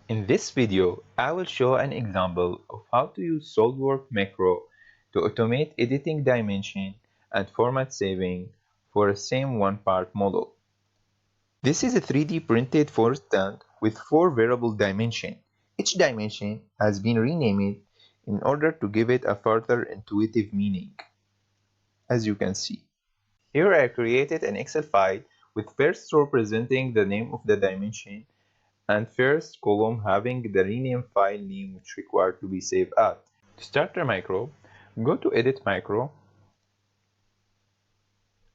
In this video, I will show an example of how to use SolidWorks macro to automate editing dimension and format saving for a same one-part model. This is a 3D printed floor stand with 4 variable dimensions. Each dimension has been renamed in order to give it a further intuitive meaning, as you can see. Here I created an Excel file with first row presenting the name of the dimension and first column having the rename file name which required to be saved as. To start the macro, go to Edit Macro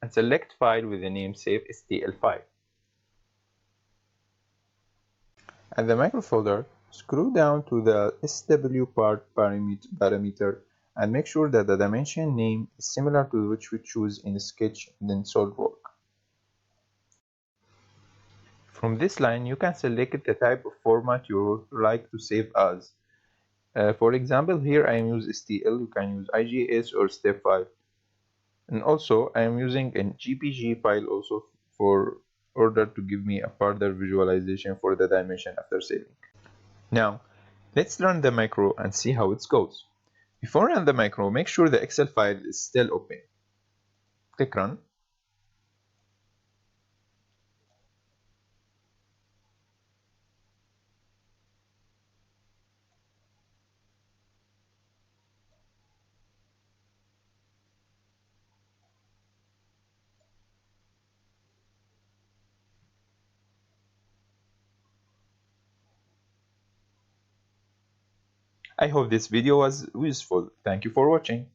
and select File with the name Save STL file. At the macro folder, scroll down to the SW part parameter and make sure that the dimension name is similar to which we choose in Sketch and in SolidWorks. From this line, you can select the type of format you would like to save as. For example, here I am using STL, you can use IGS or step file. And also, I am using a GPG file also for order to give me a further visualization for the dimension after saving. Now, let's run the macro and see how it goes. Before run the macro, make sure the Excel file is still open. Click Run. I hope this video was useful. Thank you for watching.